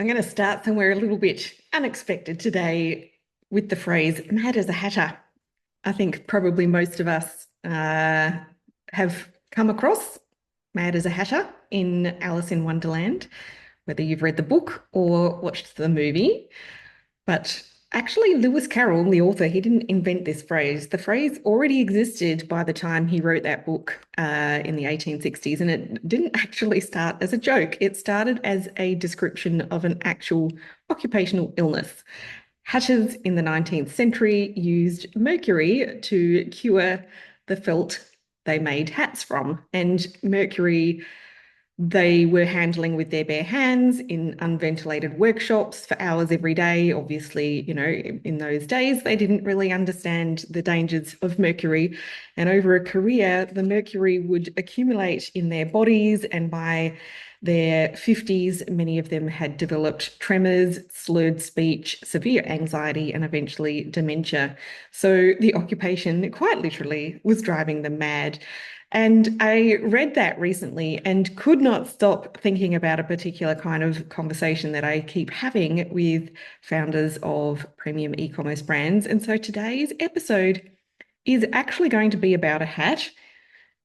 I'm going to start somewhere a little bit unexpected today with the phrase mad as a hatter. I think probably most of us have come across Mad as a Hatter in Alice in Wonderland, whether you've read the book or watched the movie. But actually, Lewis Carroll, the author, he didn't invent this phrase. The phrase already existed by the time he wrote that book in the 1860s, and it didn't actually start as a joke. It started as a description of an actual occupational illness. Hatters in the 19th century used mercury to cure the felt they made hats from, and mercury they were handling with their bare hands in unventilated workshops for hours every day. Obviously, in those days, they didn't really understand the dangers of mercury. And over a career, the mercury would accumulate in their bodies. And by their 50s, many of them had developed tremors, slurred speech, severe anxiety, and eventually dementia. So the occupation, quite literally, was driving them mad. And I read that recently and could not stop thinking about a particular kind of conversation that I keep having with founders of premium e-commerce brands. And so today's episode is actually going to be about a hat,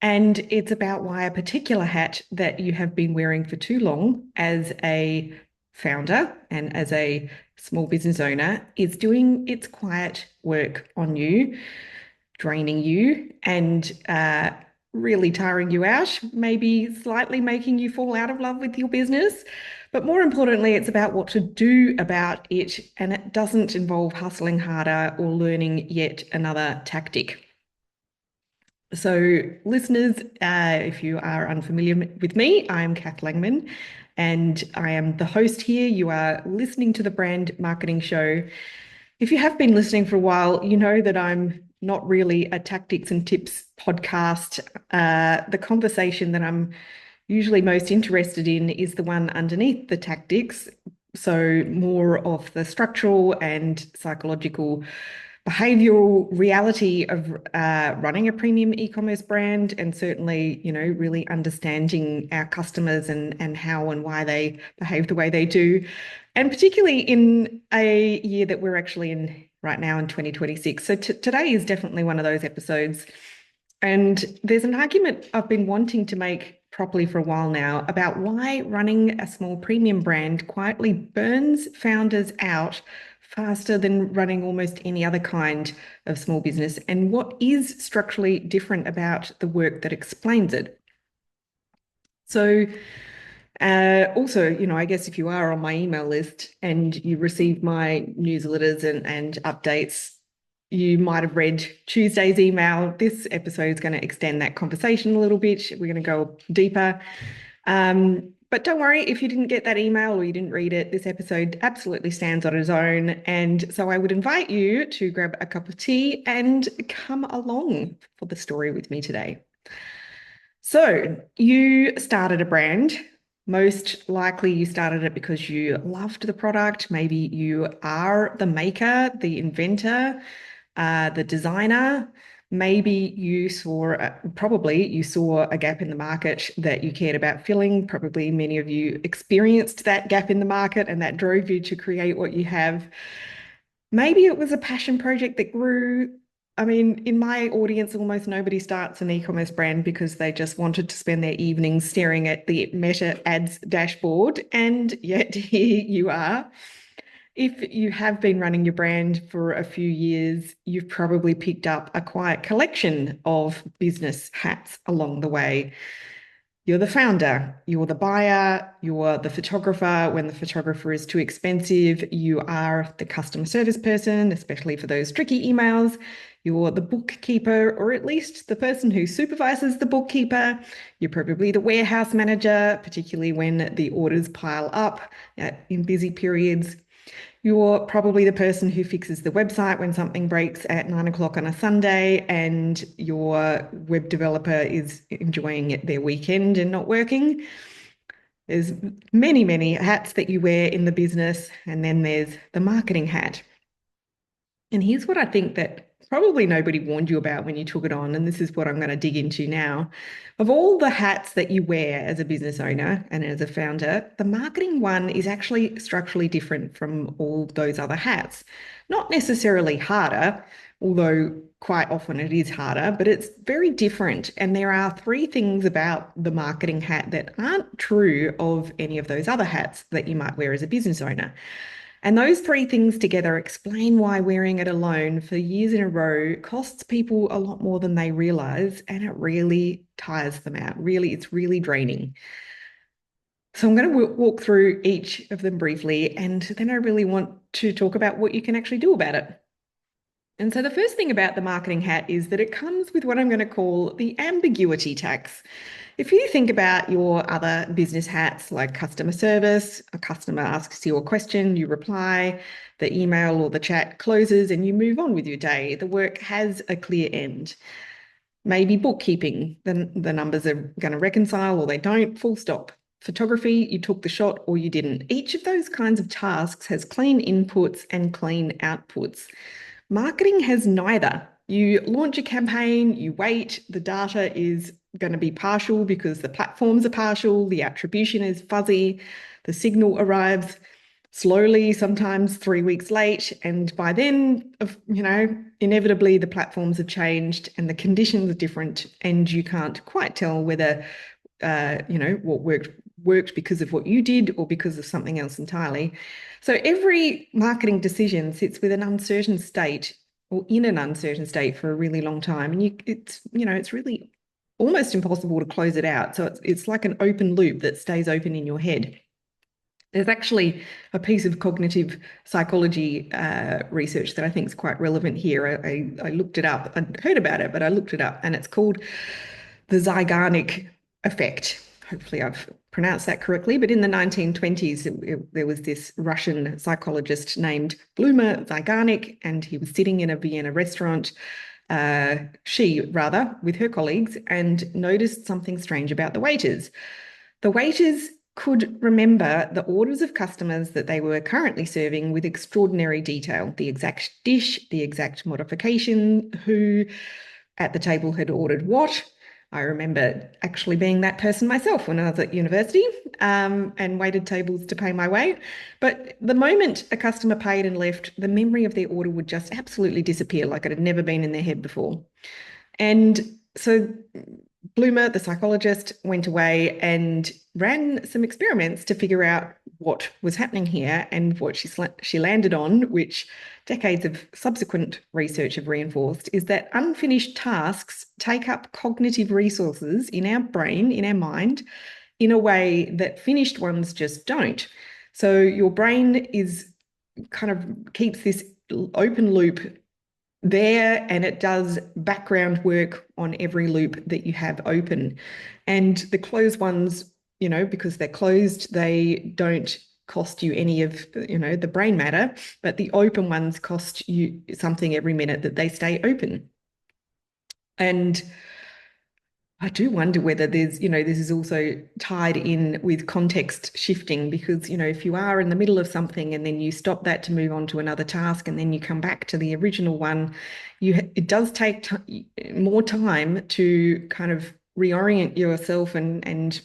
and it's about why a particular hat that you have been wearing for too long as a founder and as a small business owner is doing its quiet work on you, draining you, and really tiring you out, maybe slightly making you fall out of love with your business. But more importantly, it's about what to do about it. And it doesn't involve hustling harder or learning yet another tactic. So, listeners, if you are unfamiliar with me, I'm Kath Langman, and I am the host here. You are listening to the Brand Marketing Show. If you have been listening for a while, you know that I'm not really a tactics and tips podcast. The conversation that I'm usually most interested in is the one underneath the tactics. So more of the structural and psychological behavioral reality of running a premium e-commerce brand, and certainly, really understanding our customers and how and why they behave the way they do. And particularly in a year that we're actually in right now in 2026. So today is definitely one of those episodes. And there's an argument I've been wanting to make properly for a while now about why running a small premium brand quietly burns founders out faster than running almost any other kind of small business, and what is structurally different about the work that explains it. So also, I guess if you are on my email list and you receive my newsletters and updates, you might have read Tuesday's email. This episode is going to extend that conversation a little bit. We're going to go deeper. But don't worry if you didn't get that email or you didn't read it. This episode absolutely stands on its own. And so I would invite you to grab a cup of tea and come along for the story with me today. So you started a brand. Most likely you started it because you loved the product. Maybe you are the maker, the inventor, the designer. Maybe you probably you saw a gap in the market that you cared about filling. Probably many of you experienced that gap in the market and that drove you to create what you have. Maybe it was a passion project that grew. I mean, in my audience, almost nobody starts an e-commerce brand because they just wanted to spend their evenings staring at the Meta ads dashboard. And yet here you are. If you have been running your brand for a few years, you've probably picked up a quiet collection of business hats along the way. You're the founder, you're the buyer, you're the photographer when the photographer is too expensive, you are the customer service person, especially for those tricky emails, you're the bookkeeper, or at least the person who supervises the bookkeeper, you're probably the warehouse manager, particularly when the orders pile up in busy periods. You're probably the person who fixes the website when something breaks at 9 o'clock on a Sunday and your web developer is enjoying their weekend and not working. There's many, many hats that you wear in the business, and then there's the marketing hat. And here's what I think that probably nobody warned you about when you took it on, and this is what I'm going to dig into now. Of all the hats that you wear as a business owner and as a founder, the marketing one is actually structurally different from all those other hats. Not necessarily harder, although quite often it is harder, but it's very different. And there are three things about the marketing hat that aren't true of any of those other hats that you might wear as a business owner. And those three things together explain why wearing it alone for years in a row costs people a lot more than they realize, and it really tires them out. Really, it's really draining. So I'm going to walk through each of them briefly, and then I really want to talk about what you can actually do about it. And so the first thing about the marketing hat is that it comes with what I'm going to call the ambiguity tax. If you think about your other business hats like customer service, a customer asks you a question, you reply, the email or the chat closes, and you move on with your day. The work has a clear end. Maybe bookkeeping, the numbers are going to reconcile or they don't, full stop. Photography, you took the shot or you didn't. Each of those kinds of tasks has clean inputs and clean outputs. Marketing has neither. You launch a campaign, you wait, the data is going to be partial because the platforms are partial, the attribution is fuzzy, the signal arrives slowly, sometimes 3 weeks late, and by then, inevitably the platforms have changed and the conditions are different, and you can't quite tell whether what worked because of what you did or because of something else entirely. So every marketing decision sits with an uncertain state or in an uncertain state for a really long time. And it's really almost impossible to close it out. So it's like an open loop that stays open in your head. There's actually a piece of cognitive psychology research that I think is quite relevant here. I looked it up. I heard about it, but I looked it up, and it's called the Zeigarnik effect. Hopefully I've pronounced that correctly, but in the 1920s, there was this Russian psychologist named Bluma Zeigarnik, and he was sitting in a Vienna restaurant, with her colleagues, and noticed something strange about the waiters. The waiters could remember the orders of customers that they were currently serving with extraordinary detail, the exact dish, the exact modification, who at the table had ordered what. I remember actually being that person myself when I was at university, and waited tables to pay my way. But the moment a customer paid and left, the memory of their order would just absolutely disappear, like it had never been in their head before. And so Bloomer, the psychologist, went away and ran some experiments to figure out what was happening here, and what she landed on, which decades of subsequent research have reinforced, is that unfinished tasks take up cognitive resources in our brain, in our mind, in a way that finished ones just don't. So your brain is kind of keeps this open loop there, and it does background work on every loop that you have open. And the closed ones, because they're closed, they don't cost you any of the brain matter, but the open ones cost you something every minute that they stay open. And I do wonder whether this is also tied in with context shifting, because, if you are in the middle of something and then you stop that to move on to another task and then you come back to the original one, it does take more time to kind of reorient yourself and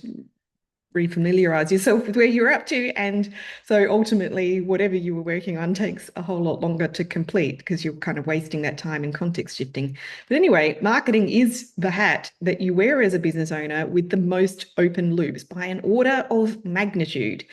refamiliarize yourself with where you're up to. And so ultimately, whatever you were working on takes a whole lot longer to complete because you're kind of wasting that time in context shifting. But anyway, marketing is the hat that you wear as a business owner with the most open loops by an order of magnitude.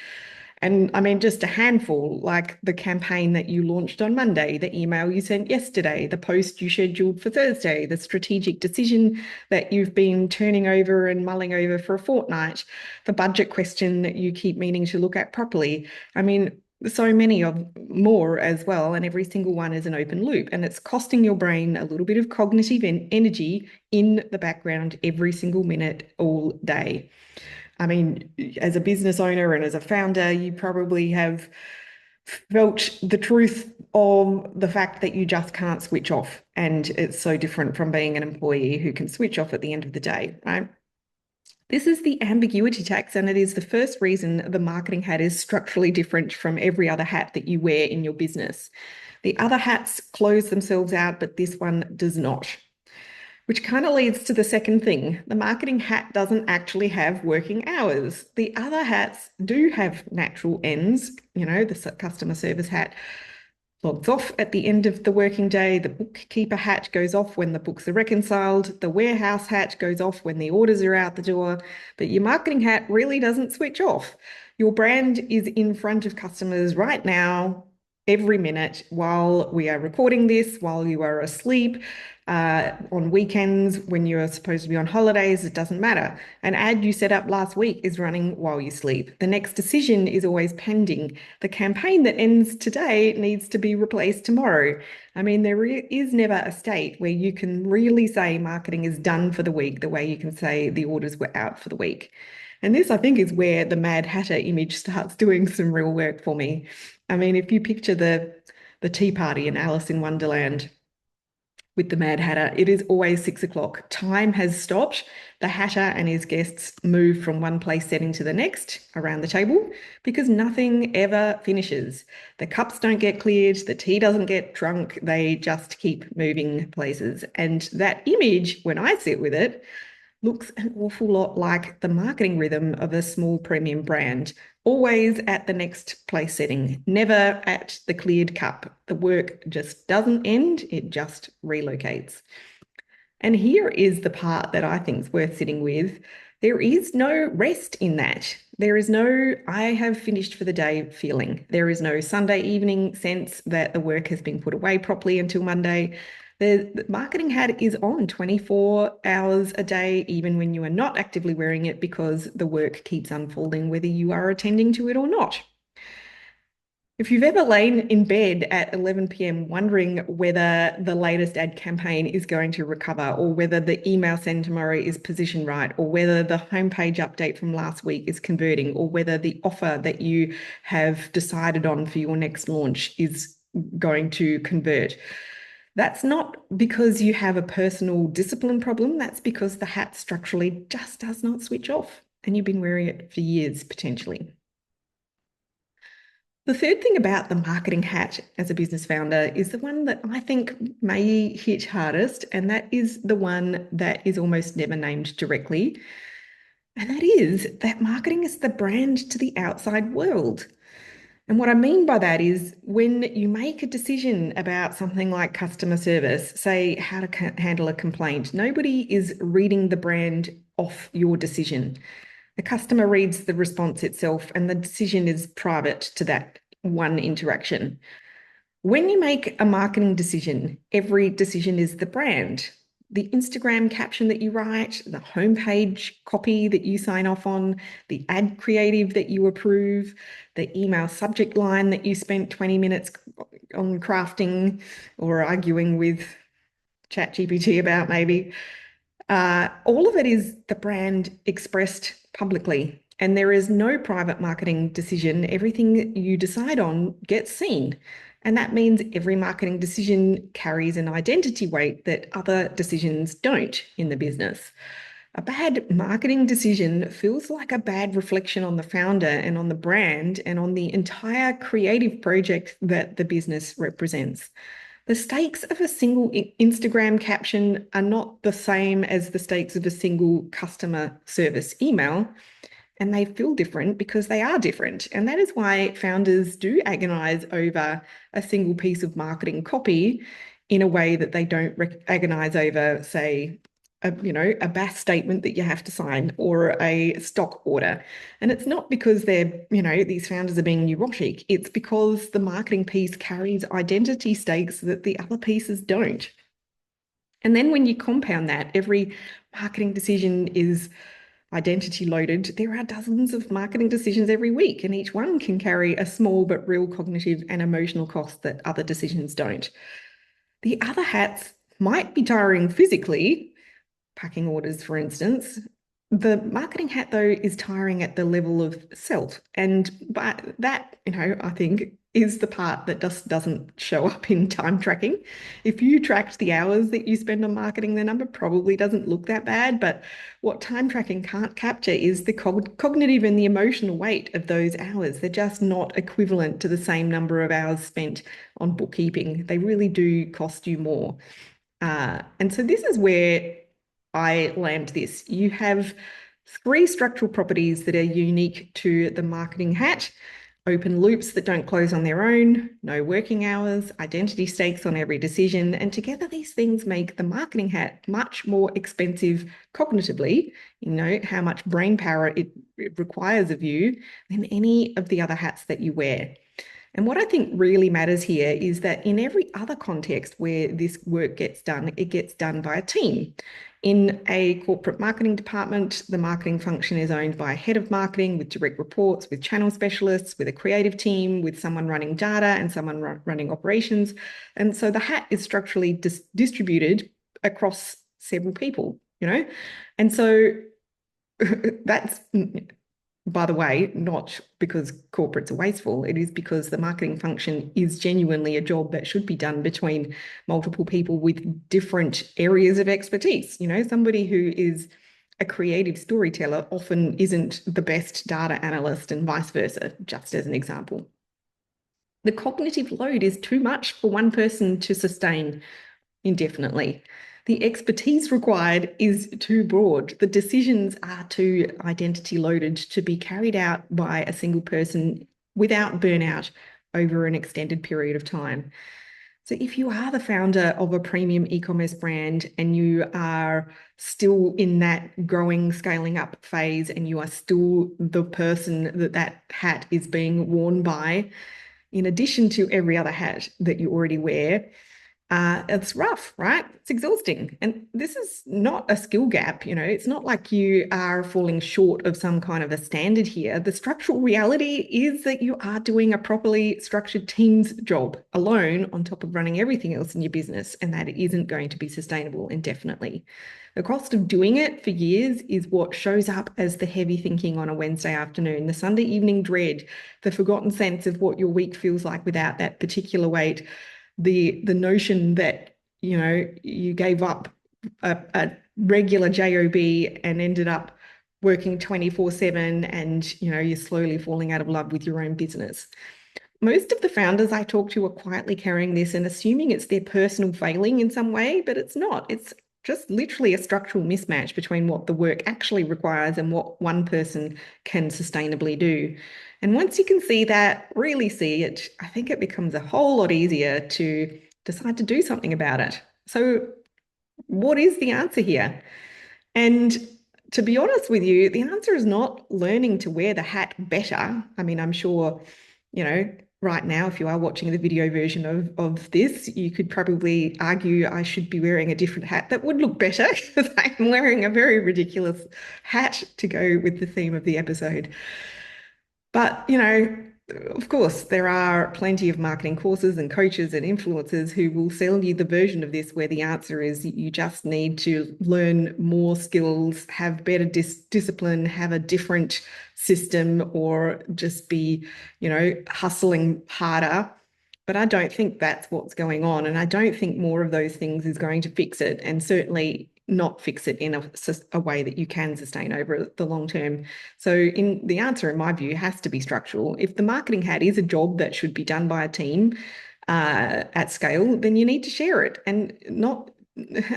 And I mean, just a handful, like the campaign that you launched on Monday, the email you sent yesterday, the post you scheduled for Thursday, the strategic decision that you've been turning over and mulling over for a fortnight, the budget question that you keep meaning to look at properly. I mean, so many of more as well, and every single one is an open loop, and it's costing your brain a little bit of cognitive energy in the background every single minute all day. I mean, as a business owner and as a founder, you probably have felt the truth of the fact that you just can't switch off. And it's so different from being an employee who can switch off at the end of the day, right? This is the ambiguity tax, and it is the first reason the marketing hat is structurally different from every other hat that you wear in your business. The other hats close themselves out, but this one does not. Which kind of leads to the second thing. The marketing hat doesn't actually have working hours. The other hats do have natural ends. The customer service hat logs off at the end of the working day. The bookkeeper hat goes off when the books are reconciled. The warehouse hat goes off when the orders are out the door. But your marketing hat really doesn't switch off. Your brand is in front of customers right now, every minute, while we are recording this, while you are asleep, on weekends, when you're supposed to be on holidays, it doesn't matter. An ad you set up last week is running while you sleep. The next decision is always pending. The campaign that ends today needs to be replaced tomorrow. I mean, there is never a state where you can really say marketing is done for the week, the way you can say the orders were out for the week. And this, I think, is where the Mad Hatter image starts doing some real work for me. I mean, if you picture the tea party in Alice in Wonderland, with the Mad Hatter, it is always 6 o'clock. Time has stopped. The Hatter and his guests move from one place setting to the next around the table because nothing ever finishes. The cups don't get cleared, the tea doesn't get drunk, they just keep moving places. And that image, when I sit with it, looks an awful lot like the marketing rhythm of a small premium brand, always at the next place setting, never at the cleared cup. The work just doesn't end, it just relocates. And here is the part that I think is worth sitting with. There is no rest in that. There is no, I have finished for the day feeling. There is no Sunday evening sense that the work has been put away properly until Monday. The marketing hat is on 24 hours a day, even when you are not actively wearing it, because the work keeps unfolding, whether you are attending to it or not. If you've ever lain in bed at 11 p.m. wondering whether the latest ad campaign is going to recover, or whether the email send tomorrow is positioned right, or whether the homepage update from last week is converting, or whether the offer that you have decided on for your next launch is going to convert, that's not because you have a personal discipline problem. That's because the hat structurally just does not switch off, and you've been wearing it for years potentially. The third thing about the marketing hat as a business founder is the one that I think may hit hardest, and that is the one that is almost never named directly. And that is that marketing is the brand to the outside world. And what I mean by that is when you make a decision about something like customer service, say how to handle a complaint, nobody is reading the brand off your decision. The customer reads the response itself, and the decision is private to that one interaction. When you make a marketing decision, every decision is the brand. The Instagram caption that you write, the homepage copy that you sign off on, the ad creative that you approve, the email subject line that you spent 20 minutes on crafting or arguing with ChatGPT about maybe. All of it is the brand expressed publicly, and there is no private marketing decision. Everything you decide on gets seen. And that means every marketing decision carries an identity weight that other decisions don't in the business. A bad marketing decision feels like a bad reflection on the founder and on the brand and on the entire creative project that the business represents. The stakes of a single Instagram caption are not the same as the stakes of a single customer service email, and they feel different because they are different. And that is why founders do agonize over a single piece of marketing copy in a way that they don't agonize over, say, a BAS statement that you have to sign or a stock order. And it's not because these founders are being neurotic. It's because the marketing piece carries identity stakes that the other pieces don't. And then when you compound that, every marketing decision is identity loaded. There are dozens of marketing decisions every week, and each one can carry a small but real cognitive and emotional cost that other decisions don't. The other hats might be tiring physically, packing orders, for instance. The marketing hat, though, is tiring at the level of self. And but that, I think, is the part that just doesn't show up in time tracking. If you tracked the hours that you spend on marketing, the number probably doesn't look that bad. But what time tracking can't capture is the cognitive and the emotional weight of those hours. They're just not equivalent to the same number of hours spent on bookkeeping. They really do cost you more. And so this is where I land this. You have three structural properties that are unique to the marketing hat: open loops that don't close on their own, no working hours, identity stakes on every decision. And together, these things make the marketing hat much more expensive cognitively, how much brain power it requires of you, than any of the other hats that you wear. And what I think really matters here is that in every other context where this work gets done, it gets done by a team. In a corporate marketing department, the marketing function is owned by a head of marketing with direct reports, with channel specialists, with a creative team, with someone running data and someone running operations. And so the hat is structurally distributed across several people, And so that's, by the way, not because corporates are wasteful. It is because the marketing function is genuinely a job that should be done between multiple people with different areas of expertise. Somebody who is a creative storyteller often isn't the best data analyst, and vice versa, just as an example. The cognitive load is too much for one person to sustain indefinitely. The expertise required is too broad. The decisions are too identity loaded to be carried out by a single person without burnout over an extended period of time. So if you are the founder of a premium e-commerce brand and you are still in that growing, scaling up phase, and you are still the person that hat is being worn by, in addition to every other hat that you already wear, it's rough, right? It's exhausting. And this is not a skill gap, it's not like you are falling short of some kind of a standard here. The structural reality is that you are doing a properly structured team's job alone on top of running everything else in your business, and that it isn't going to be sustainable indefinitely. The cost of doing it for years is what shows up as the heavy thinking on a Wednesday afternoon, the Sunday evening dread, the forgotten sense of what your week feels like without that particular weight, the notion that you gave up a regular job and ended up working 24/7, and you're slowly falling out of love with your own business. Most of the founders I talk to are quietly carrying this and assuming it's their personal failing in some way, but it's not. It's just literally a structural mismatch between what the work actually requires and what one person can sustainably do. And once you can see that, really see it, I think it becomes a whole lot easier to decide to do something about it. So what is the answer here? And to be honest with you, the answer is not learning to wear the hat better. I mean, I'm sure, right now, if you are watching the video version of this, you could probably argue I should be wearing a different hat that would look better, because I'm wearing a very ridiculous hat to go with the theme of the episode. But, of course, there are plenty of marketing courses and coaches and influencers who will sell you the version of this where the answer is you just need to learn more skills, have better discipline, have a different system, or just be, hustling harder. But I don't think that's what's going on. And I don't think more of those things is going to fix it, and certainly not fix it in a way that you can sustain over the long term. So the answer, in my view, has to be structural. If the marketing hat is a job that should be done by a team at scale, then you need to share it, and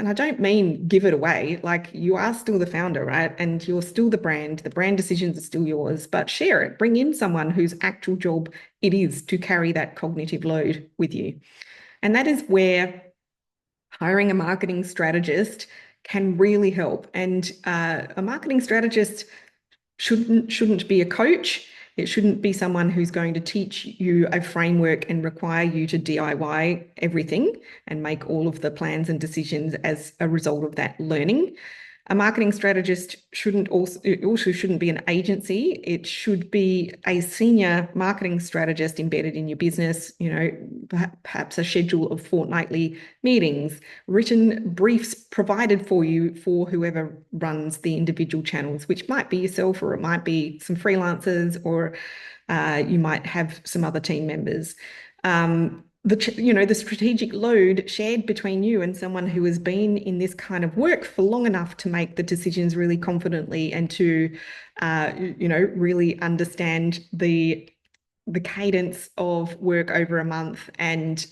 I don't mean give it away. Like, you are still the founder, right? And you're still the brand decisions are still yours, but share it. Bring in someone whose actual job it is to carry that cognitive load with you. And that is where hiring a marketing strategist can really help. And a marketing strategist shouldn't be a coach. It shouldn't be someone who's going to teach you a framework and require you to DIY everything and make all of the plans and decisions as a result of that learning. A marketing strategist also shouldn't be an agency. It should be a senior marketing strategist embedded in your business, perhaps a schedule of fortnightly meetings, written briefs provided for you for whoever runs the individual channels, which might be yourself, or it might be some freelancers, or You might have some other team members. The strategic load shared between you and someone who has been in this kind of work for long enough to make the decisions really confidently and to, really understand the cadence of work over a month and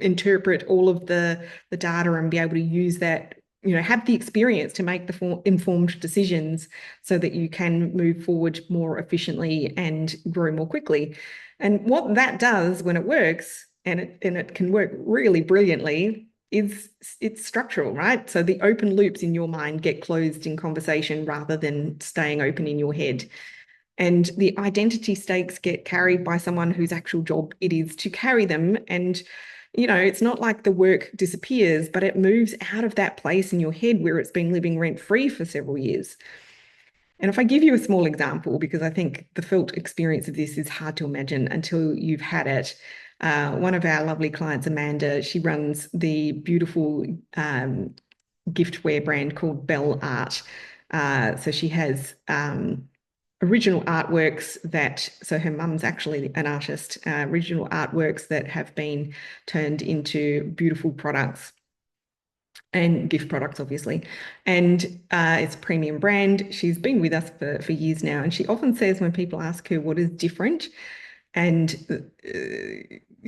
interpret all of the data and be able to use that, have the experience to make the informed decisions so that you can move forward more efficiently and grow more quickly. And what that does when it works, and it can work really brilliantly, is it's structural, right? So the open loops in your mind get closed in conversation rather than staying open in your head. And the identity stakes get carried by someone whose actual job it is to carry them. And, it's not like the work disappears, but it moves out of that place in your head where it's been living rent-free for several years. And if I give you a small example, because I think the felt experience of this is hard to imagine until you've had it. One of our lovely clients, Amanda, she runs the beautiful giftware brand called Bell Art. So she has original artworks so her mum's actually an artist, original artworks that have been turned into beautiful products and gift products, obviously. And it's a premium brand. She's been with us for years now. And she often says when people ask her what is different, and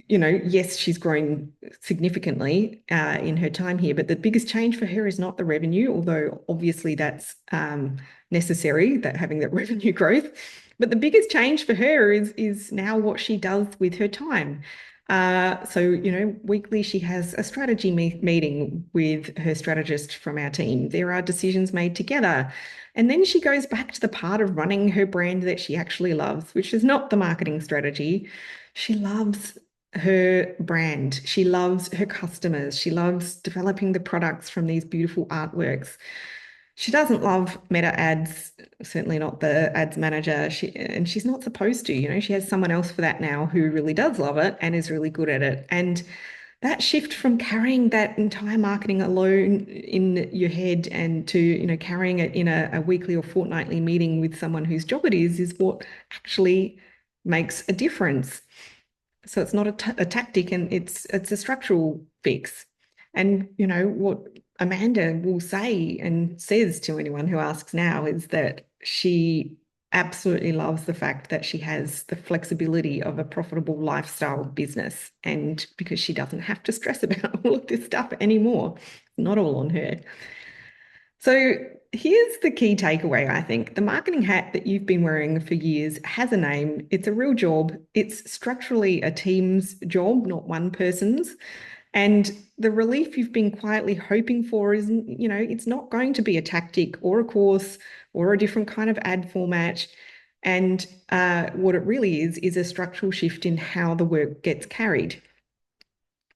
yes, she's grown significantly in her time here, but the biggest change for her is not the revenue, although obviously that's necessary, that having that revenue growth. But the biggest change for her is now what she does with her time. So, weekly she has a strategy meeting with her strategist from our team. There are decisions made together. And then she goes back to the part of running her brand that she actually loves, which is not the marketing strategy. She loves her brand. She loves her customers. She loves developing the products from these beautiful artworks. She doesn't love meta ads, certainly not the ads manager. And she's not supposed to, she has someone else for that now who really does love it and is really good at it. And that shift from carrying that entire marketing alone in your head and to, carrying it in a weekly or fortnightly meeting with someone whose job it is what actually makes a difference. So it's not a tactic, and it's a structural fix. And what Amanda will say and says to anyone who asks now is that she absolutely loves the fact that she has the flexibility of a profitable lifestyle business, and because she doesn't have to stress about all of this stuff anymore. Not all on her. So here's the key takeaway, I think. The marketing hat that you've been wearing for years has a name. It's a real job. It's structurally a team's job, not one person's. And the relief you've been quietly hoping for is, it's not going to be a tactic or a course or a different kind of ad format. And what it really is a structural shift in how the work gets carried.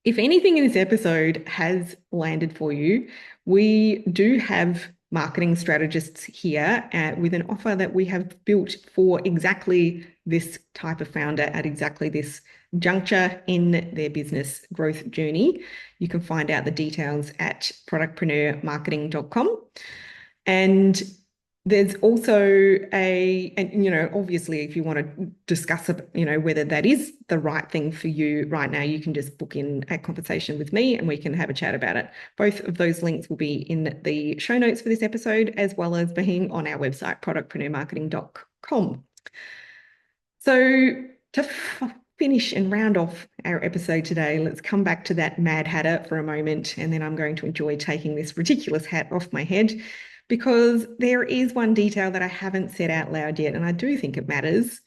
If anything in this episode has landed for you, we do have marketing strategists here with an offer that we have built for exactly this type of founder at exactly this juncture in their business growth journey. You can find out the details at productpreneurmarketing.com. And there's also obviously, if you want to discuss, whether that is the right thing for you right now, you can just book in a conversation with me and we can have a chat about it. Both of those links will be in the show notes for this episode, as well as being on our website, productpreneurmarketing.com. So to finish and round off our episode today, let's come back to that Mad Hatter for a moment, and then I'm going to enjoy taking this ridiculous hat off my head, because there is one detail that I haven't said out loud yet, and I do think it matters.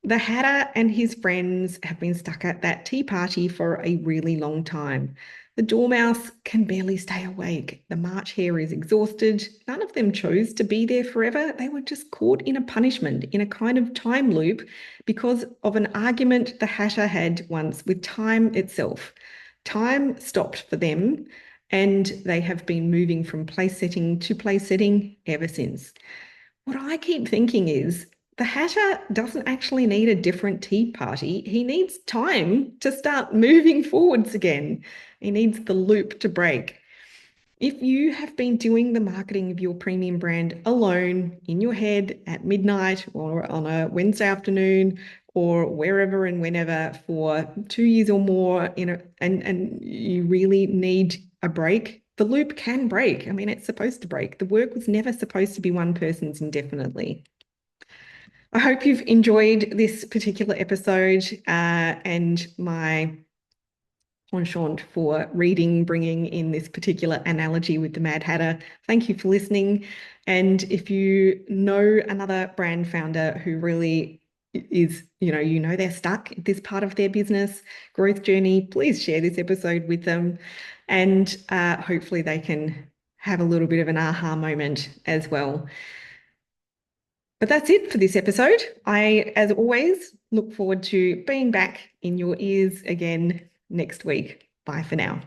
The Hatter and his friends have been stuck at that tea party for a really long time. The Dormouse can barely stay awake. The March Hare is exhausted. None of them chose to be there forever. They were just caught in a punishment, in a kind of time loop, because of an argument the Hatter had once with time itself. Time stopped for them, and they have been moving from place setting to place setting ever since. What I keep thinking is the Hatter doesn't actually need a different tea party. He needs time to start moving forwards again. He needs the loop to break. If you have been doing the marketing of your premium brand alone in your head at midnight or on a Wednesday afternoon or wherever and whenever for 2 years or more, and you really need a break, the loop can break. I mean, it's supposed to break. The work was never supposed to be one person's indefinitely. I hope you've enjoyed this particular episode and my penchant for reading, bringing in this particular analogy with the Mad Hatter. Thank you for listening. And if you know another brand founder who really is, they're stuck at this part of their business growth journey, please share this episode with them. And hopefully they can have a little bit of an aha moment as well. But that's it for this episode. I, as always, look forward to being back in your ears again next week. Bye for now.